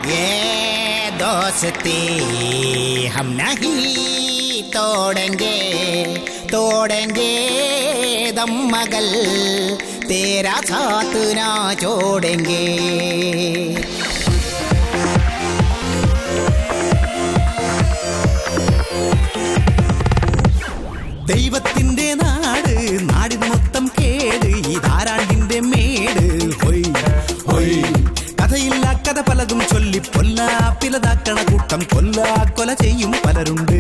ये दोस्ती हम नहीं तोड़ेंगे तोड़ेंगे दम मगल तेरा साथ ना छोड़ेंगे. ദൈവത്തിന്റെ നാട് നാടിന് മൊത്തം കേട് ഈ ധാരാണ്ടിന്റെ മേട് ഹൊയ് ഹൊയ് കഥയില്ല കഥ പലതും ചൊല്ലി പൊല്ലാപ്പിലതാക്കണ കൂട്ടം കൊല ചെയ്യും പലരുണ്ട്.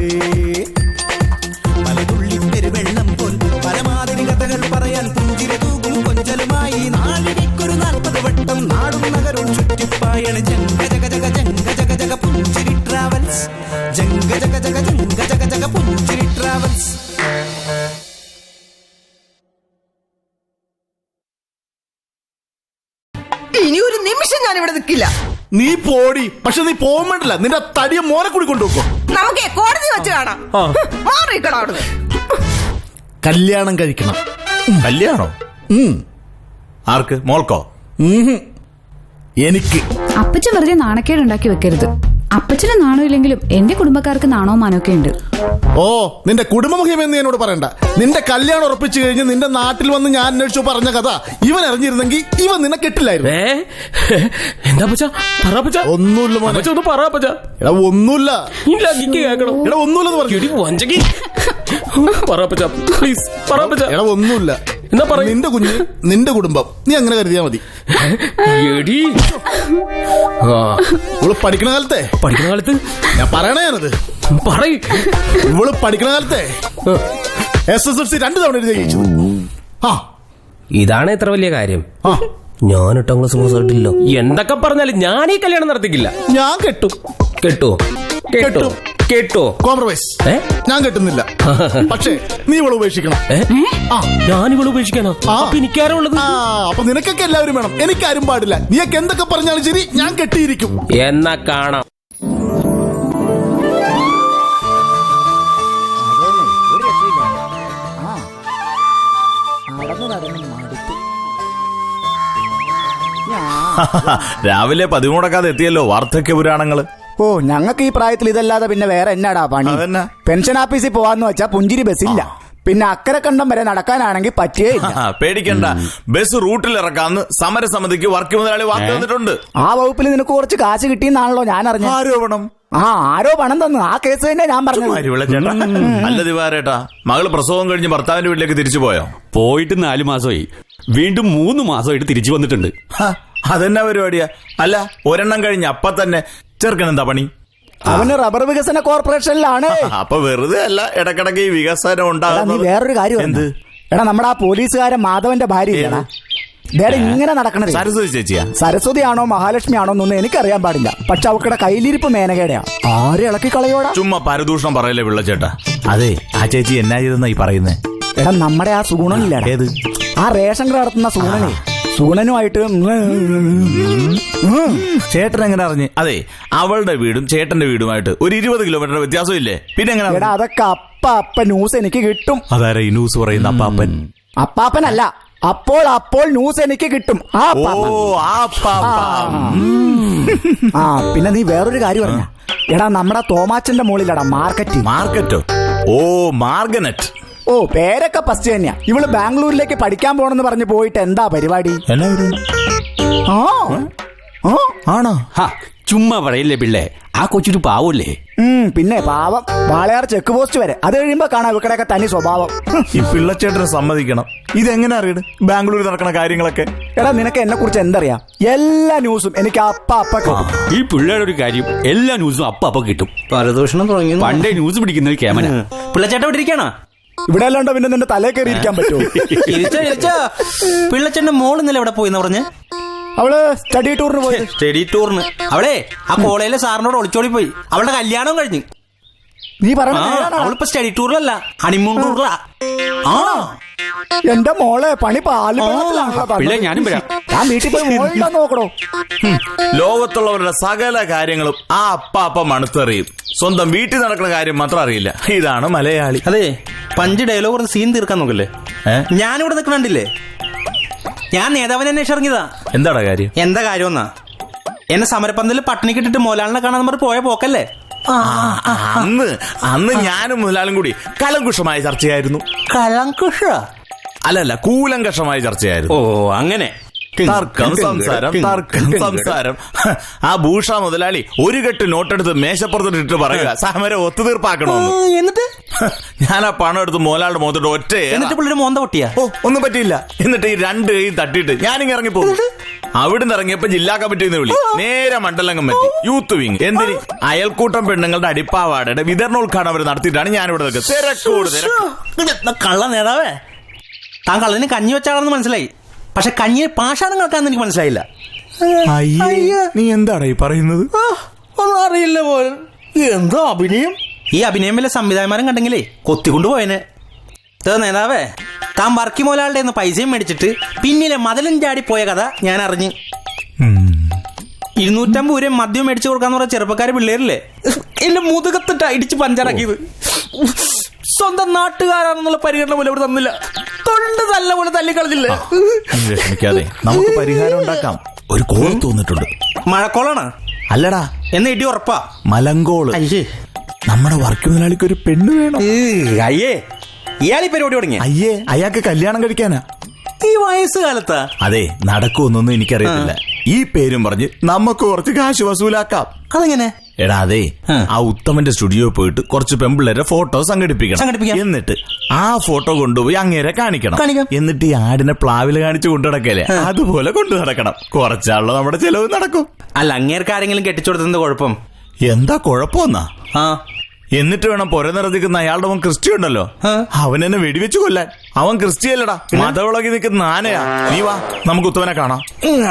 പലതുള്ളി പെരുവെള്ളം പോൽ പലമാതിരി കഥകൾ പറയാൻ പുഞ്ചിരി തൂകും കൊഞ്ചലുമായി നാടിനൊരു 40 വട്ടം നാടും നഗരവും ചുറ്റിപ്പായാണ് ജംഗ ജഗ ജഗ ജംഗ ജഗ ജഗ പുഞ്ചിരി ട്രാവൽസ്. ജംഗ ജഗ ജഗ ജംഗ ജഗ ജഗ പുഞ്ചിരി ട്രാവൽസ്. ഇനി ഒരു നിമിഷം ഞാൻ ഇവിടെ നിൽക്കില്ല. നീ പോടി. പക്ഷെ നീ പോകുമ്പോഴല്ല നിന്റെ തടിയ മോനെ കൂടി കൊണ്ടുപോക്കോ. നമുക്ക് കോടതി വെച്ച് കാണാം. മാറിക്കണം അവിടുന്ന്. കല്യാണം കഴിക്കണം. കല്യാണോ? ആർക്ക്? മോൾക്കോ? എനിക്ക്. അപ്പച്ചൻ വെറുതെ നാണക്കേടുണ്ടാക്കി വെക്കരുത്. അപ്പച്ചന് നാണമില്ലെങ്കിലും എന്റെ കുടുംബക്കാർക്ക് നാണവും മാനമൊക്കെ ഉണ്ട്. ഓ, നിന്റെ കുടുംബമുഖ്യമെന്ന് എന്നോട് പറയണ്ട. നിന്റെ കല്യാണം ഉറപ്പിച്ചു കഴിഞ്ഞ് നിന്റെ നാട്ടിൽ വന്ന് ഞാൻ അന്വേഷിച്ചു പറഞ്ഞ കഥ ഇവൻ അറിഞ്ഞിരുന്നെങ്കിൽ ഇവൻ നിന്നെ കെട്ടില്ലായിരുന്നു. ഒന്നുമില്ല മോനെ. എടാ ഒന്നുമില്ല. എടാ ഒന്നുമില്ലെന്ന് പറഞ്ഞു. എടാ ഒന്നുമില്ല. നിന്റെ കുഞ്ഞ് നിന്റെ കുടുംബം നീ അങ്ങനെ കരുതിയാ മതി. ഇവള് പഠിക്കണ കാലത്ത് ഞാൻ പറയണത് ഇവള് പഠിക്കണ കാലത്തെ SSLC 2 തവണ എഴുതി ജയിച്ചു. ഇതാണ് ഇത്ര വലിയ കാര്യം. ഞാൻ 8ാം ക്ലാസ് പാസ്സായിട്ടില്ലോ. എന്തൊക്കെ പറഞ്ഞാലും ഞാൻ ഈ കല്യാണം നടത്തിക്കില്ല. ഞാൻ കെട്ടും. കേട്ടോ കോംപ്രമൈസ്. ഞാൻ കെട്ടുന്നില്ല. പക്ഷേ നീ ഇവളെ ഉപേക്ഷിക്കണം. ഞാൻ ഇവളെ ഉപേക്ഷിക്കാനോ? എനിക്കാരോ ഉള്ളത്? അപ്പൊ നിനക്കൊക്കെ എല്ലാവരും വേണം, എനിക്കാരും പാടില്ല. നീയൊക്കെ എന്തൊക്കെ പറഞ്ഞാലും ശരി ഞാൻ കെട്ടിയിരിക്കും. എന്നാ കാണാം. രാവിലെ 13 മുടക്കാതെ എത്തിയല്ലോ വാർദ്ധക്യ പുരാണങ്ങള്. ഓ, ഞങ്ങൾക്ക് ഈ പ്രായത്തിൽ ഇതല്ലാതെ പിന്നെ വേറെ എന്നാടാ പണി? പെൻഷൻ ഓഫീസിൽ പോവാന്ന് വെച്ചാ പുഞ്ചിരി ബസ്സില്ല. പിന്നെ അക്കരെ കണ്ടം വരെ നടക്കാനാണെങ്കിൽ പറ്റിയേ ഇല്ല. പേടിക്കണ്ട, ബസ് റൂട്ടിൽ ഇറക്കാന്ന് സമരസമിതിക്ക് വർക്ക് മുതലാളി വാക്ക് തന്നിട്ടുണ്ട്. ആ വകുപ്പിൽ നിനക്ക് കുറച്ച് കാശ് കിട്ടിയെന്നാണല്ലോ ഞാൻ അറിഞ്ഞത്. ആരോപണം? ആരോ പണം തന്നു. ആ കേസ് തന്നെ ഞാൻ പറഞ്ഞത്. അല്ല ദിവാരേട്ടാ, മകള് പ്രസവം കഴിഞ്ഞ് ഭർത്താവിന്റെ വീട്ടിലേക്ക് തിരിച്ചു പോയോ? പോയിട്ട് 4 മാസമായി. വീണ്ടും 3 മാസമായിട്ട് തിരിച്ചു വന്നിട്ടുണ്ട്. അതെന്നാ പരിപാടിയാ? അല്ല, ഒരെണ്ണം കഴിഞ്ഞ് അപ്പ തന്നെ ചെറുക്കൻ എന്താ പണി? അവന് റബ്ബർ വികസന കോർപ്പറേഷനിലാണ്. അപ്പൊ വെറുതെ അല്ല, ഇടക്കിടക്ക് ഈ വികസനം ഉണ്ടാകുന്നത്. വേറൊരു കാര്യം എന്ത്? എടാ, നമ്മുടെ ആ പോലീസുകാരൻ മാധവന്റെ ഭാര്യ ഇങ്ങനെ നടക്കണത് സരസ്വതി ചേച്ചിയാ? സരസ്വതി ആണോ മഹാലക്ഷ്മി ആണോ എന്നൊന്നും എനിക്കറിയാൻ പാടില്ല. പക്ഷെ അവക്കടെ കയ്യിലിരിപ്പ് മേനകയുടെയാ. ആരെ ഇളക്കി കളയോടാ? ചുമ്മാ പരദൂഷണം പറയല്ലേ പിള്ളച്ചേട്ടാ. അതെ, ആ ചേച്ചി എന്നാ ചെയ്തെന്നാ ഈ പറയുന്നേ? എടാ, നമ്മുടെ ആ സുഗുണനില്ല, ആ റേഷൻ കട നടത്തുന്ന സുഗുണനെ, സുഗുണനുമായിട്ട് ചേട്ടൻ എങ്ങനെ അറിഞ്ഞ്? അതെ, അവളുടെ വീടും ചേട്ടന്റെ വീടുമായിട്ട് ഒരു 20 കിലോമീറ്റർ വ്യത്യാസം ഇല്ലേ? പിന്നെ എങ്ങനെ? അതൊക്കെ അപ്പ ന്യൂസ് എനിക്ക് കിട്ടും. അതാരാ ഈ ന്യൂസ് പറയുന്ന? അപ്പാപ്പൻ? അപ്പാപ്പനല്ല, അപ്പോൾ ന്യൂസ് എനിക്ക് കിട്ടും. പിന്നെ നീ വേറൊരു കാര്യം പറഞ്ഞ, എടാ നമ്മുടെ തോമാച്ചന്റെ മോളിലടാ മാർക്കറ്റോ? ഓ, മാർഗനറ്റ്. ഓ, പേരൊക്കെ ഫസ്റ്റ് തന്നെയാ. ഇവള് ബാംഗ്ലൂരിലേക്ക് പഠിക്കാൻ പോണെന്ന് പറഞ്ഞു പോയിട്ട് എന്താ പരിപാടി? ആണോ? ചുമ്മാ പറയില്ലേ പിള്ളേ, ആ കൊച്ചൊരു പാവല്ലേ. പിന്നെ പാവം. വാളയാർ ചെക്ക് പോസ്റ്റ് വരെ. അത് കഴിയുമ്പോ കാണാം ഇവക്കടെയൊക്കെ തനി സ്വഭാവം. ഈ പിള്ളച്ചേട്ടനെ സമ്മതിക്കണം. ഇതെങ്ങനെ അറിയണം ബാംഗ്ലൂരിൽ നടക്കുന്ന കാര്യങ്ങളൊക്കെ? എടാ, നിനക്ക് എന്നെ കുറിച്ച് എന്തറിയാം? എല്ലാ ന്യൂസും എനിക്ക് അപ്പ ഈ പിള്ളേരുടെ ഒരു കാര്യം, എല്ലാ ന്യൂസും അപ്പ കിട്ടും. പരദൂഷണം തുടങ്ങി. പണ്ടേ ന്യൂസ് പിടിക്കുന്ന ക്യാമറ. പിള്ളച്ചേട്ട ഇവിടെ ഇരിക്കാണോ? ഇവിടെ അല്ലാണ്ടോ പിന്നെ നിന്റെ തലേ കയറി ഇരിക്കാൻ പറ്റുമോ? പിള്ളച്ചേട്ടന്റെ മോള് ഇന്നലെ എവിടെ പോയിന്ന് പറഞ്ഞ്? അവള് സ്റ്റഡി ടൂറിന് പോയി. സ്റ്റഡി ടൂറിന്? അവളെ ആ കോളേജിലെ സാറിനോട് ഒളിച്ചോടി പോയി. അവളുടെ കല്യാണം കഴിഞ്ഞു. നീ പറഞ്ഞ അവളിപ്പോ സ്റ്റഡി ടൂറിലല്ല, ഹണിമൂൺ ടൂറിലാ. എന്റെ മോളെ പണി പാല്. ഞാനും വരാം. ഞാൻ വീട്ടിൽ പോയി മോളിലാ നോക്കണോ? ലോകത്തുള്ളവരുടെ സകല കാര്യങ്ങളും ആ അപ്പ മണുത്തറിയും. സ്വന്തം വീട്ടിൽ നടക്കുന്ന കാര്യം മാത്രം അറിയില്ല. ഇതാണ് മലയാളി. അതെ, 5 ഡയലോഗ് പറഞ്ഞ് സീൻ തീർക്കാൻ നോക്കല്ലേ. ഞാനിവിടെ നിൽക്കണ്ടില്ലേ? ഞാൻ നേതാവിനെ അന്വേഷിച്ചിറങ്ങിയതാ. എന്താടാ കാര്യം? എന്താ കാര്യം എന്നാ, എന്നെ സമരപ്പന്തലിൽ പട്ടിണി കിട്ടിട്ട് മോലാളിനെ കാണാൻ നമ്മൾ പോയ പോക്കല്ലേ? അന്ന് ഞാനും മുതലാളും കൂടി കലങ്കുഷമായ ചർച്ചയായിരുന്നു. കലങ്കുഷ അല്ലല്ല, കൂലങ്കഷമായ ചർച്ചയായിരുന്നു. ഓ അങ്ങനെ തർക്കം സംസാരം. ആ ഭൂഷ മുതലാളി ഒരു കെട്ട് നോട്ടെടുത്ത് മേശപ്പുറത്തിട്ട് പറയുക സമരം ഒത്തുതീർപ്പാക്കണമെന്ന്. എന്നിട്ട് ഞാൻ ആ പണം എടുത്ത് മോലാളുടെ മുഖത്തോട്ട് ഒറ്റ. എന്നിട്ട് പുള്ളിയുടെ മോന്ത പൊട്ടിയാ? ഓ, ഒന്നും പറ്റിയില്ല. എന്നിട്ട് ഈ രണ്ട് കൈയും തട്ടിയിട്ട് ഞാനിങ്ങ് ഇറങ്ങിപ്പോകും. അവിടുന്ന് ഇറങ്ങിയപ്പോ ജില്ലാ കമ്മിറ്റിന്ന് വിളി, നേരെ മണ്ഡലം കമ്മിറ്റി, യൂത്ത് വിങ്. എന്തിന്? അയൽക്കൂട്ടം പെണ്ണുങ്ങളുടെ അടിപ്പാവാടയുടെ വിതരണോദ്ഘാടനം അവർ നടത്തിയിട്ടാണ് ഞാനിവിടെ നിൽക്കുന്നത്. തിരക്ക്. കള്ള നേതാവേ, താൻ കള്ളന് കഞ്ഞി വെച്ചാണെന്ന് മനസ്സിലായി. പക്ഷെ കഞ്ഞിയെ പാഷാണം കേൾക്കാന്ന് എനിക്ക് മനസ്സിലായില്ല. നീ എന്താണ് ഈ പറയുന്നത്? ഒന്നും അറിയില്ല പോലെ. എന്തോ അഭിനയം. ഈ അഭിനയം വല്ല സംവിധായകന്മാരും കണ്ടെങ്കിലേ കൊത്തിക്കൊണ്ടു പോയനെ. നേതാവേ, താൻ വർക്കി മോലാളുടെ നിന്ന് പൈസയും മേടിച്ചിട്ട് പിന്നിലെ മതിലും ചാടി പോയ കഥ ഞാൻ അറിഞ്ഞു. 250 രൂപ മദ്യം മേടിച്ചു കൊടുക്കാന്ന് പറഞ്ഞ ചെറുപ്പക്കാര് പിള്ളേരില്ലേ, എന്റെ മുതുകത്തിട്ട് അടിച്ച് പഞ്ചറാക്കിയത്. സ്വന്തം നാട്ടുകാരാണെന്നുള്ള പരിഗണന പോലും ഇവിടെ തന്നില്ല. തൊണ്ട് നല്ല പോലെ തല്ലിക്കളഞ്ഞില്ലേ. വിഷമിക്കാതെ നമുക്ക് പരിഹാരം ഉണ്ടാക്കാം. ഒരു കോൾ തോന്നിട്ടുണ്ട്. മഴക്കോളാണ്? അല്ലടാ, എന്ന് ഇടി ഉറപ്പാ. മലങ്കോള്. അയ്യേ, നമ്മുടെ വർക്ക് മുതലാളിക്ക് ഒരു പെണ്ണ് വേണം. അയ്യേ, ഇയാളീ പരിപാടി തുടങ്ങിയ? അയ്യേ, അയാൾക്ക് കല്യാണം കഴിക്കാനാ. ഈ വയസ്സുകാലത്താ? അതെ, നടക്കുമെന്നൊന്നും എനിക്കറിയത്തില്ല. ഈ പേരും പറഞ്ഞ് നമുക്ക് കുറച്ച് കാശ് വസൂലാക്കാം. അതെങ്ങനെ? എടാ, അതെ, ആ ഉത്തമന്റെ സ്റ്റുഡിയോ പോയിട്ട് കുറച്ച് പെമ്പിള്ളേരെ ഫോട്ടോ സംഘടിപ്പിക്കണം. എന്നിട്ട് ആ ഫോട്ടോ കൊണ്ടുപോയി അങ്ങേരെ കാണിക്കണം. എന്നിട്ട് ഈ ആടിനെ പ്ലാവില് കാണിച്ചു കൊണ്ടു നടക്കല്ലേ, അതുപോലെ കൊണ്ടു നടക്കണം. കുറച്ചാളോ നമ്മുടെ ചെലവ് നടക്കും. അല്ല, അങ്ങേർക്ക് ആരെങ്കിലും കെട്ടിച്ചു കൊടുത്തതിന്റെ കുഴപ്പം എന്താ? കുഴപ്പമെന്നാ? എന്നിട്ട് വേണം പൊര നിറഞ്ഞിരിക്കുന്ന അയാളുടെ അവൻ ക്രിസ്റ്റി ഉണ്ടല്ലോ, അവൻ എന്നെ വെടിവെച്ച് കൊല്ലാൻ. അവൻ ക്രിസ്റ്റിയല്ലടാ, മതവിളകി നിൽക്കുന്ന ആനയാ. നീ വാ, നമുക്ക് ഉത്തമനെ കാണാം.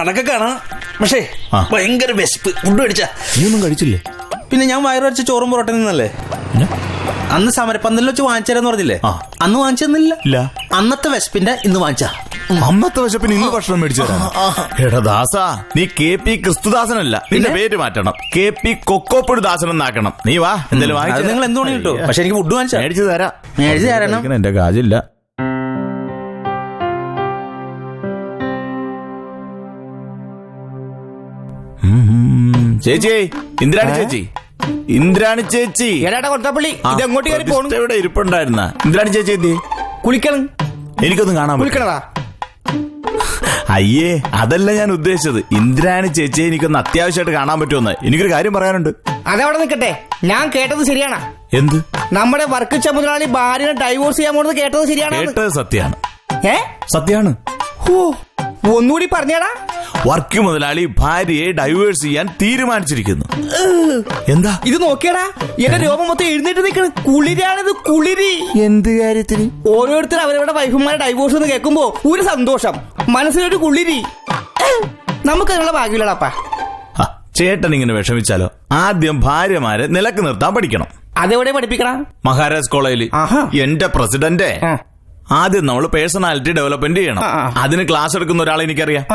അതൊക്കെ കാണാം. പക്ഷേ ഭയങ്കര വിശപ്പ്. ഫുഡ് കഴിച്ചാ? നീ ഒന്നും കഴിച്ചില്ലേ? പിന്നെ ഞാൻ വയറുവരച്ച് ചോറും പൊറോട്ട നിന്നല്ലേ. അന്ന് സമരപ്പന്തലിൽ വെച്ച് വാങ്ങിച്ചാരെന്ന് പറഞ്ഞില്ലേ, അന്ന് വാങ്ങിച്ചെന്നില്ല. അന്നത്തെ വിശപ്പിന്റെ ഇന്ന് വാങ്ങിച്ചാ. അന്നത്തെ വിശപ്പിന് ഇന്ന് ഭക്ഷണം മേടിച്ചു തരാം. എടാ ദാസാ, നീ KP ക്രിസ്തുദാസനല്ല, നിന്റെ പേര് മാറ്റണം. KP കൊക്കോപ്പൊടി ദാസൻ എന്നാക്കണം. നീ വാ, എന്തായാലും വാങ്ങിച്ചു. നിങ്ങൾ എന്തുകൊണ്ട് കിട്ടോ? പക്ഷെ എനിക്ക് ഫുഡ് വാങ്ങിച്ചാ മേടിച്ചു തരാം. മേടിച്ചു തരണം. എന്റെ കാശില്ല. ചേച്ചി, ഇന്ദ്രാണി ചേച്ചി, ഇന്ദ്രാണി ചേച്ചി. കൊട്ടപ്പള്ളി ഇതെങ്ങോട്ട് കയറി പോണു? ഇവിടെ ഇരിപ്പുണ്ടായിരുന്ന ഇന്ദ്രാണി ചേച്ചി എന്തി? കുളിക്കണം. എനിക്കൊന്നും കാണാൻ കുളിക്കണതാ? അയ്യേ, അതല്ല ഞാൻ ഉദ്ദേശിച്ചത്. ഇന്ദ്രാണി ചേച്ചിയെ എനിക്കൊന്ന് അത്യാവശ്യമായിട്ട് കാണാൻ പറ്റുമെന്ന്. എനിക്കൊരു കാര്യം പറയാനുണ്ട്. അതവിടെ നിൽക്കട്ടെ, ഞാൻ കേട്ടത് ശരിയാണോ? എന്ത്? നമ്മുടെ വർക്ക് മുതലാളി ഭാര്യനെ ഡൈവോഴ്സ് ചെയ്യാൻ പോകുന്നത് കേട്ടത് ശരിയാണോ? കേട്ടത് സത്യാണ്. സത്യാണ്. ഒന്നുകൂടി പറഞ്ഞേടാ. വർക്ക് മുതലാളി ഭാര്യയെ ഡൈവേഴ്സ് ചെയ്യാൻ തീരുമാനിച്ചിരിക്കുന്നു. എന്താ ഇത്? നോക്കിയടാ, എന്റെ രോമം മൊത്തം എഴുന്നേറ്റ് നിൽക്കണ്. കുളിരാണിത്, കുളിരി. എന്ത് കാര്യത്തിന്? ഓരോരുത്തർ അവരവരുടെ വൈഫുമാരെ ഡൈവോഴ്സ് എന്ന് കേൾക്കുമ്പോ ഒരു സന്തോഷം, മനസ്സിലൊരു കുളിരി. നമുക്കതിനുള്ള ഭാഗ്യമില്ലടാപ്പാ. ചേട്ടൻ ഇങ്ങനെ വിഷമിച്ചാലോ? ആദ്യം ഭാര്യമാരെ നിലക്ക് നിർത്താൻ പഠിക്കണം. അതെവിടെ പഠിപ്പിക്കണം? മഹാരാജ് കോളേജിൽ. എന്റെ പ്രസിഡന്റ്, ആദ്യം നമ്മൾ പേഴ്സണാലിറ്റി ഡെവലപ്മെന്റ് ചെയ്യണം. അതിന് ക്ലാസ് എടുക്കുന്ന ഒരാളെ എനിക്കറിയാം.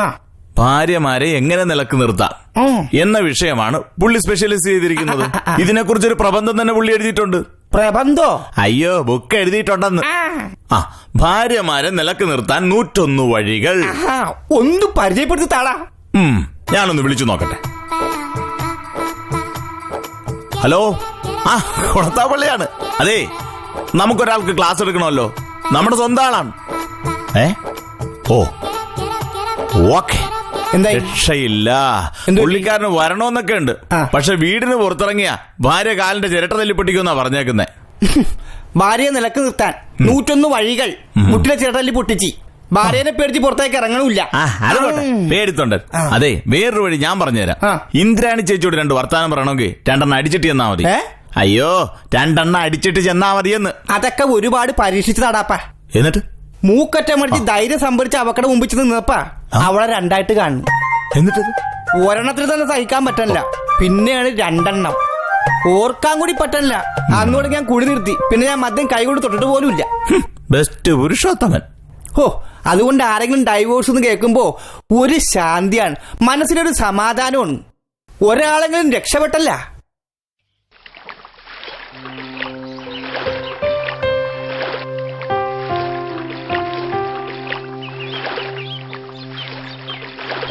ഭാര്യമാരെ എങ്ങനെ നിലക്ക് നിർത്താം എന്ന വിഷയമാണ് പുള്ളി സ്പെഷ്യലൈസ് ചെയ്തിരിക്കുന്നത്. ഇതിനെക്കുറിച്ചൊരു പ്രബന്ധം തന്നെ പുള്ളി എഴുതിയിട്ടുണ്ട്. പ്രബന്ധോ? അയ്യോ, ബുക്ക് എഴുതിയിട്ടുണ്ടെന്ന്. ഭാര്യമാരെ നിലക്ക് നിർത്താൻ 101 വഴികൾ. ഒന്ന് പരിചയപ്പെടുത്തി താടാ. ഞാനൊന്ന് വിളിച്ചു നോക്കട്ടെ. ഹലോ, കൊളത്താപ്പള്ളിയാണ്. അതെ, നമുക്കൊരാൾക്ക് ക്ലാസ് എടുക്കണമല്ലോ. നമ്മുടെ സ്വന്തം ആളാണ്. ഓ, ഓക്കെ. രക്ഷയില്ല. പുള്ളിക്കാരന് വരണമെന്നൊക്കെ ഉണ്ട്. പക്ഷെ വീടിന് പുറത്തിറങ്ങിയ ഭാര്യ കാലിന്റെ ചിരട്ട തല്ലിപ്പൊട്ടിക്കുന്നാ പറഞ്ഞേക്കുന്നേ. ഭാര്യയെ നിലക്ക് നിർത്താൻ 101 വഴികൾ. മുട്ടിലെ ചിരട്ടല്ലി പൊട്ടിച്ച് ഭാര്യനെ പേടിച്ച് പുറത്തേക്ക് ഇറങ്ങണില്ല. പേടിത്തൊണ്ട്. അതെ, വേറൊരു വഴി ഞാൻ പറഞ്ഞുതരാം. ഇന്ദ്രാണി ചേച്ചിയോട് 2 വർത്താനം പറയണമെങ്കിൽ 2 അടിച്ചിട്ട് ചെന്നാ മതി. അയ്യോ, 2 അടിച്ചിട്ട് ചെന്നാ മതിയെന്ന്. അതൊക്കെ ഒരുപാട് പരീക്ഷിച്ചു തടാപ്പാ. എന്നിട്ട് മൂക്കറ്റം മടിച്ച് ധൈര്യം സംഭരിച്ച് അവക്കടെ മുമ്പിൽ ചെന്ന് നിന്നപ്പാ അവളെ 2 ആയിട്ട് കാണുന്നു. എന്നിട്ട് ഒരെണ്ണത്തിന് തന്നെ സഹിക്കാൻ പറ്റണില്ല, പിന്നെയാണ് 2 ഓർക്കാൻ കൂടി പറ്റണില്ല. അന്നോട് ഞാൻ കുഴി നിർത്തി. പിന്നെ ഞാൻ മദ്യം കൈകൊണ്ട് തൊട്ടിട്ട് പോലും ഇല്ല. ബെസ്റ്റ് പുരുഷോത്തമൻ. അതുകൊണ്ട് ആരെങ്കിലും ഡൈവോഴ്സ് എന്ന് കേൾക്കുമ്പോ ഒരു ശാന്തിയാണ്, മനസ്സിലൊരു സമാധാനമാണ്. ഒരാളെങ്കിലും രക്ഷപ്പെട്ടല്ല.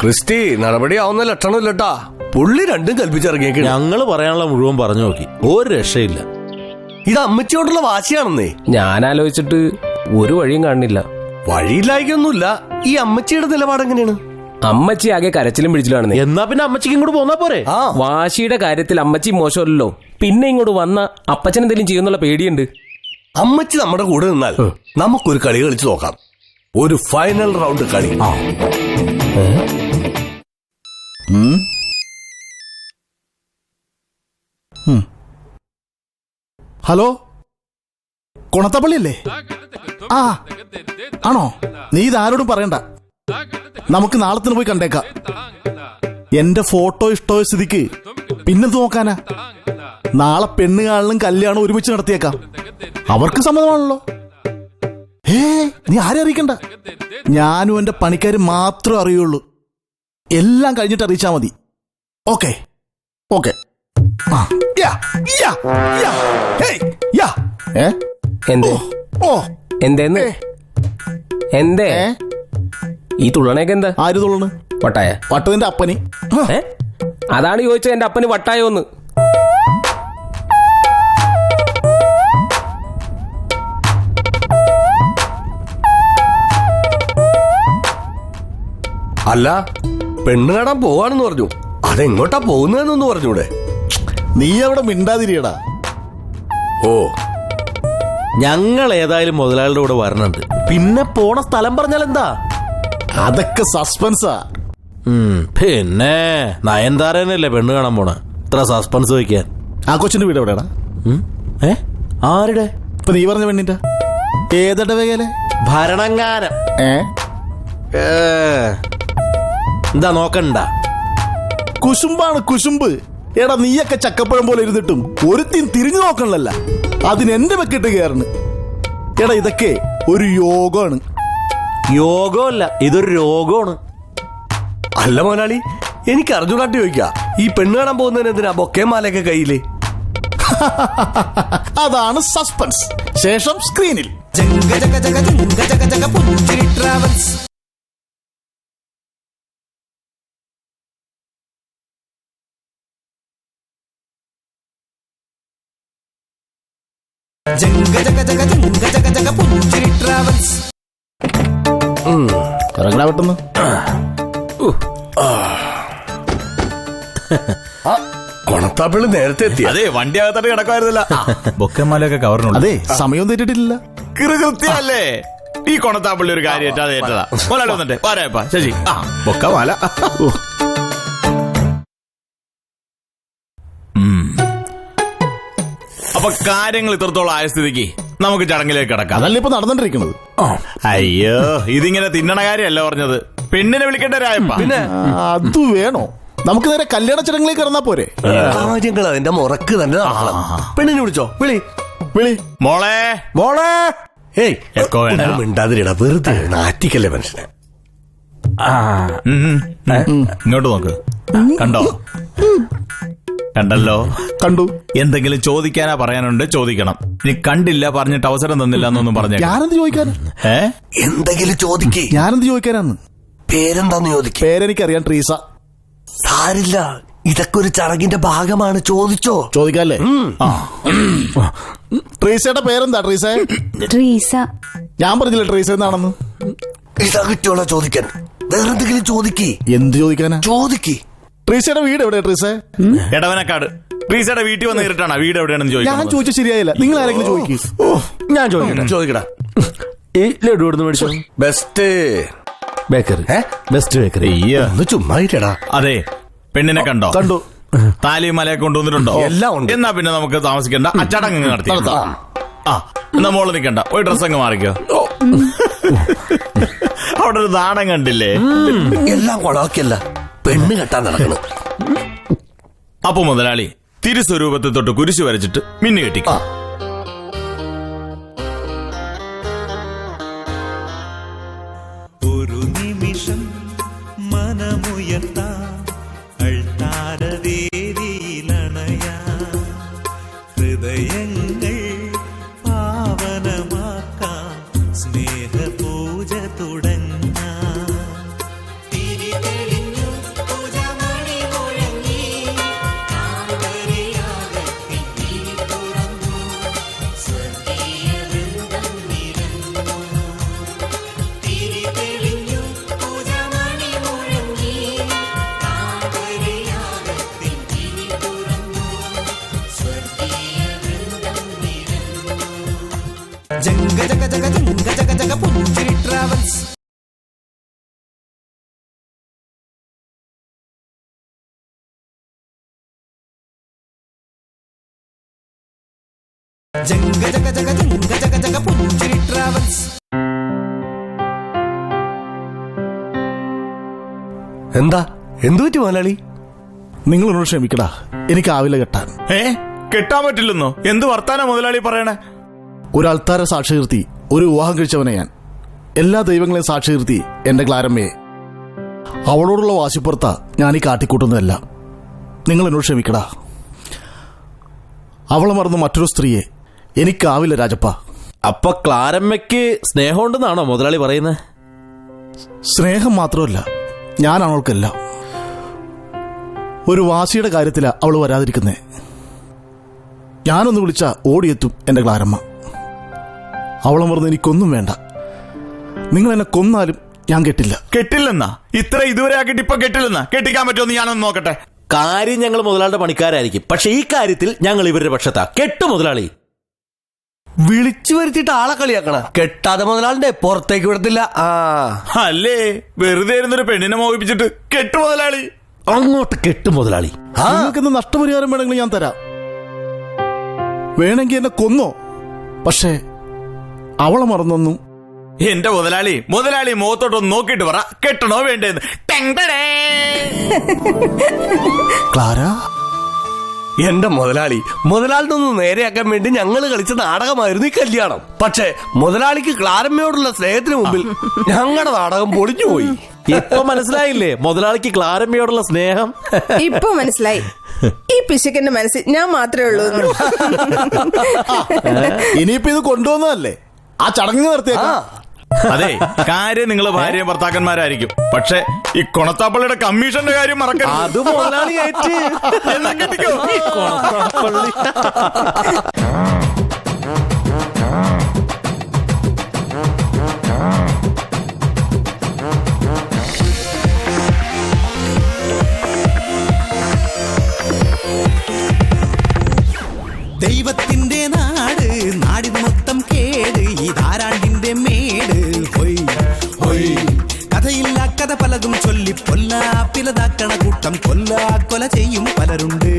ക്രിസ്റ്റി, നടപടി ആവുന്ന ലക്ഷണമില്ലട്ടാ. പുള്ളി രണ്ടും കൽപ്പിച്ചിറങ്ങിയേക്ക്. ഞങ്ങള് പറയാനുള്ള മുഴുവൻ പറഞ്ഞു നോക്കി, ഒരു രക്ഷയില്ല. ഇത് അമ്മച്ചിയോടുള്ള വാശിയാണെന്നേ. ഞാൻ ആലോചിച്ചിട്ട് ഒരു വഴിയും കാണുന്നില്ല. വഴിയില്ലായിക്കൊന്നുമില്ല. ഈ അമ്മച്ചിയുടെ നിലപാട് എങ്ങനെയാണ്? അമ്മച്ചി ആകെ കരച്ചിലും പിടിച്ചിലാണെന്നേ. എന്നാ പിന്നെ അമ്മച്ചിക്ക് ഇങ്ങോട്ട് പോന്നാ പോരെ? വാശിയുടെ കാര്യത്തിൽ അമ്മച്ചി മോശമല്ലോ. പിന്നെ ഇങ്ങോട്ട് വന്ന അപ്പച്ചൻ എന്തെങ്കിലും ചെയ്യുന്നുള്ള പേടിയുണ്ട്. അമ്മച്ചി നമ്മുടെ കൂടെ നിന്നാൽ നമുക്കൊരു കളി കളിച്ചു നോക്കാം. ഒരു ഫൈനൽ റൗണ്ട് കളി. ഹലോ, കൊണത്തപ്പള്ളിയല്ലേ? ആ ആണോ? നീ ഇതാരോടും പറയണ്ട, നമുക്ക് നാളെ തന്നെ പോയി കണ്ടേക്കാം. എന്റെ ഫോട്ടോ ഇഷ്ടമായ സ്ഥിതിക്ക് പിന്നെന്ത് നോക്കാനാ? നാളെ പെണ്ണ് കാണലും കല്യാണം ഒരുമിച്ച് നടത്തിയേക്കാം. അവർക്ക് സമ്മതമാണല്ലോ. നീ ആരെ അറിയിക്കണ്ട, ഞാനും എന്റെ പണിക്കാരും മാത്രമേ അറിയുള്ളൂ. എല്ലാം കഴിഞ്ഞിട്ട് അറിയിച്ചാ മതി. Okay okay. എന്തേന്ന് എന്തേ ഈ തുള്ളണേക്ക് എന്താ? ആര് തുള്ളണ്? വട്ടായ? വട്ടതിന്റെ അപ്പനി. അതാണ് ചോദിച്ചത്, എന്റെ അപ്പന് വട്ടായോന്ന്. അല്ല, പെണ്ണ് കാണാൻ പോവാണെന്ന് പറഞ്ഞു. അതെങ്ങോട്ടാ പോകുന്നതെന്നൊന്ന് പറഞ്ഞൂടെ? നീ അവിടെ മിണ്ടാതിരിയടാ. ഓ, ഞങ്ങൾ ഏതായാലും മുതലാളിയുടെ കൂടെ വരണുണ്ട്. പിന്നെ പോണ സ്ഥലം പറഞ്ഞാൽ എന്താ? അതൊക്കെ സസ്പെൻസാ. പിന്നെ നയൻതാരനല്ലേ പെണ്ണ് കാണാൻ പോണ, ഇത്ര സസ്പെൻസ് വയ്ക്കാൻ? ആ കൊച്ചിന്റെ വീട് എവിടെയാടാ? ആരുടെ? ഇപ്പൊ നീ പറഞ്ഞ പെണ്ണിന്റെ ഏതടവകയിലെ? ഭരണങ്ങാനം. എന്താ നോക്കണ്ട? കുശുംബാണ് കുശുമ്പ്. എടാ, നീയൊക്കെ ചക്കപ്പഴം പോലെ ഇരുന്നിട്ടും ഒരുത്തിൻ തിരിഞ്ഞു നോക്കണല്ല. അതിനെന്റെ വെക്കിട്ട് കയറണ്. എടാ, ഇതൊക്കെ ഒരു യോഗമാണ്. യോഗമല്ല, ഇതൊരു രോഗമാണ്. അല്ല മുതലാളി, എനിക്ക് അറിഞ്ഞുകൂടാട്ടി ചോദിക്കാ, ഈ പെണ്ണ് കാണാൻ പോകുന്നതിന് എന്തിനാ ബൊക്കെ മാലയൊക്കെ കയ്യില്? അതാണ് സസ്പെൻസ്. ശേഷം സ്ക്രീനിൽ ജംഗ ജഗ ജഗ ജംഗ ജഗ ജഗ പുഞ്ചിരി ട്രാവൽസ്. ജംഗ ജഗ ജഗ ജംഗ ജഗ ജഗ പുഞ്ചിരി ട്രാവൽസ്. ഇറങ്ങടാ പെട്ടെന്ന്. കൊണത്താപ്പിളി നേരത്തെ എത്തി. അതെ, വണ്ടി അകത്തോട്ട് കിടക്കുമായിരുന്നില്ല. ബൊക്കമാലയൊക്കെ കവറിനുണ്ട്. അതെ, സമയവും തെറ്റിട്ടില്ല. കൃത്യമല്ലേ? ഈ കൊണത്താപ്പള്ളി ഒരു കാര്യം അത് ഏറ്റതാ. മുതലാളി വന്നിട്ട് പറയാ ശശി. ബൊക്കമാല. അപ്പൊ കാര്യങ്ങൾ ഇത്രത്തോളം ആയ സ്ഥിതിക്ക് നമുക്ക് ചടങ്ങിലേക്ക് കിടക്കാം. അതല്ല ഇപ്പൊ നടന്നിട്ടിരിക്കുന്നത്. അയ്യോ, ഇതിങ്ങനെ തിന്നണ കാര്യമല്ല പറഞ്ഞത്. പെണ്ണിനെ വിളിക്കേണ്ട രായപ്പ. പിന്നെ അത് വേണോ? നമുക്ക് നേരെ കല്യാണ ചടങ്ങിലേക്ക് കിടന്നാ പോരെ? കാര്യങ്ങൾ അതിന്റെ മുറക്ക് തന്നെ നടക്കണം. പെണ്ണിനെ വിളിച്ചോ? വിളി വിളി. മോളെ മോളെ. ഏയ്, എക്കോ വേണ്ട. മിണ്ടാതിരിടാ, വെറുതെ നാറ്റിക്കല്ലേ മനുഷ്യനെ. ഇങ്ങോട്ട് നോക്ക്. കണ്ടോ? കണ്ടല്ലോ. കണ്ടു. എന്തെങ്കിലും ചോദിക്കാനാ പറയാനുണ്ട് ചോദിക്കണം. നീ കണ്ടില്ല പറഞ്ഞിട്ട് അവസരം തന്നില്ല എന്നൊന്നും പറഞ്ഞു. ഞാനെന്ത് ചോദിക്കാനാ? എന്തെങ്കിലും ചോദിക്കേ. ഞാനെന്ത് ചോദിക്കാനാന്ന്? പേരെന്താന്ന് ചോദിക്കേ. പേരെനിക്കറിയാം, ട്രീസ. സാരില്ല, ഇതൊക്കെ ഒരു ചടങ്ങിന്റെ ഭാഗമാണ്. ചോദിച്ചോ? ചോദിക്കാല്ലേ? ട്രീസയുടെ പേരെന്താ? ട്രീസ. ട്രീസ. ഞാൻ പറഞ്ഞില്ല ട്രീസ എന്നാണെന്ന്. ഇതാ കിട്ടിയോളാ ചോദിക്കാൻ. വേറെന്തെങ്കിലും ചോദിക്കേ. എന്ത് ചോദിക്കാനാ? ചോദിക്കേ. ട്രീസയുടെ വീട് എവിടെയാ? ട്രീസ എടവനക്കാട്. ട്രീസയുടെ വീട്ടിൽ വന്ന് നേരിട്ടാണ് വീട് എവിടെയാണെന്ന് ഞാൻ ചോദിക്കുന്നത്. ചോദിച്ച ശരിയായില്ല. നിങ്ങൾ ആരെങ്കിലും ചോദിക്കും. ഞാൻ ചോദിക്കട്ടെ? ചോദിക്കടാ. ഈ ലഡു എടുത്ത് മേടിച്ചോ? Best bakery. Best bakery. ഒന്ന് ചുമ്മാ ഇരടാ. അതെ, പെണ്ണിനെ കണ്ടോ? കണ്ടു. താലിയും മലയൊക്കെ കൊണ്ടുവന്നിട്ടുണ്ടോ? എല്ലാം ഉണ്ട്. എന്നാ പിന്നെ നമുക്ക് താമസിക്കണ്ട, അച്ചടങ്ങ് നടത്തി. എന്നാ മോള് നിക്കണ്ട, പോയി ഡ്രസ് അങ്ങ് മാറിക്കോ. അവിടെ ഒരു നാടൻ കണ്ടില്ലേ? എല്ലാം കൊളാക്കിയല്ല, പെണ്ണ് കെട്ടാൻ നടക്കണം. അപ്പൊ മുതലാളി തിരുസ്വരൂപത്തെ തൊട്ട് കുരിശു വരച്ചിട്ട് മിന്നു കെട്ടിക്കും. ഒരു നിമിഷം മനമുയർത്താം, അൾത്താരവേദിയിലണയാം, ഹൃദയങ്ങൾ പാവനമാക്കാം, സ്നേഹപൂജ തുടങ്ങാം. തിരി തെളിഞ്ഞു പൂജമണി മുഴങ്ങി, ജംഗ ജഗ ജഗ ജംഗ ജഗ ജഗ പുഞ്ചിരി ട്രാവൽസ്. ജംഗ ജഗ ജഗ ജംഗ ജഗ ജഗ പുഞ്ചിരി ട്രാവൽസ്. എന്താ എന്തു പറ്റി മുതലാളി? നിങ്ങൾ എന്നോട് ക്ഷമിക്കടാ, എനിക്കാവില്ല കെട്ടാൻ. കെട്ടാൻ പറ്റില്ലെന്നോ? എന്ത് വർത്താനം മുതലാളി പറയണേ? ഒരു അൾത്താര സാക്ഷി നിർത്തി ഒരു വിവാഹം കഴിച്ചവനെ ഞാൻ. എല്ലാ ദൈവങ്ങളെയും സാക്ഷി നിർത്തി എന്റെ ക്ലാരമ്മയെ. അവളോടുള്ള വാശിപ്പുറത്താ ഞാൻ ഈ കാട്ടിക്കൂട്ടുന്നതല്ല. നിങ്ങൾ എന്നോട് ക്ഷമിക്കടാ. അവളെ മറന്ന് മറ്റൊരു സ്ത്രീയെ എനിക്കാവില്ല രാജപ്പ. അപ്പൊ ക്ലാരമ്മയ്ക്ക് സ്നേഹമുണ്ടെന്നാണോ മുതലാളി പറയുന്നത്? സ്നേഹം മാത്രമല്ല, ഞാനാണ് അവൾക്കെല്ലാം. ഒരു വാശിയുടെ കാര്യത്തിലാ അവൾ വരാതിരിക്കുന്നേ. ഞാനൊന്ന് വിളിച്ചാ ഓടിയെത്തും എന്റെ ക്ലാരമ്മ. അവളെ മറന്ന് എനിക്കൊന്നും വേണ്ട. നിങ്ങൾ എന്നെ കൊന്നാലും ഞാൻ കെട്ടില്ല. കെട്ടില്ലെന്നാ? ഇത്ര ഇതുവരെ ആക്കിയിട്ട് ഇപ്പൊ കെട്ടില്ലെന്നാ? കെട്ടിക്കാൻ പറ്റുമെന്ന് ഞാനൊന്ന് നോക്കട്ടെ. കാര്യം ഞങ്ങൾ മുതലാളിയുടെ പണിക്കാരായിരിക്കും, പക്ഷെ ഈ കാര്യത്തിൽ ഞങ്ങൾ ഇവരുടെ പക്ഷത്താ. കെട്ടു മുതലാളി. വിളിച്ചു വരുത്തിയിട്ട് ആളെ കളിയാക്കണ. കെട്ടാതെ മുതലാളിന്റെ പുറത്തേക്ക് വിടത്തില്ല. അല്ലേ, വെറുതെ ഇരുന്നൊരു പെണ്ണിനെ മോഹിപ്പിച്ചിട്ട് കെട്ടു മുതലാളി. അങ്ങോട്ട് കെട്ടു മുതലാളി. നിങ്ങൾക്കിന്ന് നഷ്ടപരിഹാരം വേണമെങ്കിൽ ഞാൻ തരാം. വേണമെങ്കിൽ എന്നെ കൊന്നോ, പക്ഷേ അവളെ മറന്നൊന്നും. എന്റെ മുതലാളി മുഖത്തോട്ടൊന്ന് നോക്കിയിട്ട് പറ, കെട്ടണോ വേണ്ടേന്ന്. ക്ലാര, എന്റെ മുതലാളിനൊന്ന് നേരെയാക്കാൻ വേണ്ടി ഞങ്ങൾ കളിച്ച നാടകമായിരുന്നു ഈ കല്യാണം. പക്ഷേ മുതലാളിക്ക് ക്ലാരമ്മയോടുള്ള സ്നേഹത്തിന് മുമ്പിൽ ഞങ്ങളുടെ നാടകം പൊളിഞ്ഞു പോയി. ഇപ്പൊ മനസ്സിലായില്ലേ മുതലാളിക്ക് ക്ലാരമ്മയോടുള്ള സ്നേഹം? ഇപ്പൊ മനസ്സിലായി. ഈ പിശുക്കന്റെ മനസ്സിൽ ഞാൻ മാത്രമേ ഉള്ളൂ. ഇനിയിപ്പോ ഇത് കൊണ്ടുവന്നതല്ലേ, ആ ചടങ്ങ് നിർത്തിയേക്കാം. അതെ, കാര്യം നിങ്ങൾ ഭാര്യയും ഭർത്താക്കന്മാരായിരിക്കും, പക്ഷെ ഈ കൊണത്താപ്പള്ളിയുടെ കമ്മീഷന്റെ കാര്യം മറക്കരുത്. അത് മുതലാളി ആയിട്ട് എന്നാ കെട്ടിക്കോ. ദൈവത്തിന്റെ നാട്, നാടിന് മൊത്തം കേട്, ഈ ധാരാണ്ടിന്റെ മേട്. ഹൊയ് ഹൊയ്, കഥയില്ല കഥ പലതും ചൊല്ലി പൊല്ലാപ്പിലതാക്കണ കൂട്ടം കൊല ചെയ്യും പലരുണ്ട്.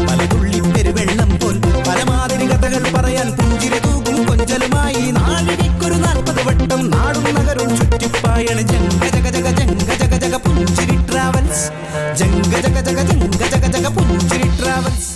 പലതുള്ളി പെരുവെള്ളം പോൽ പലമാതിരി കഥകൾ പറയാൻ പുഞ്ചിരി തൂകും കൊഞ്ചലുമായി നാടിടിക്കൊരു 40 വട്ടം നാടും നഗരവും ചുറ്റിപ്പായണ് ജംഗ ജഗ ജഗ ജംഗ ജഗ ജഗ പുഞ്ചിരി ട്രാവൽസ്. ജംഗ ജഗ ജഗ ജംഗ ജഗ ജഗ പുഞ്ചിരി ട്രാവൽസ്.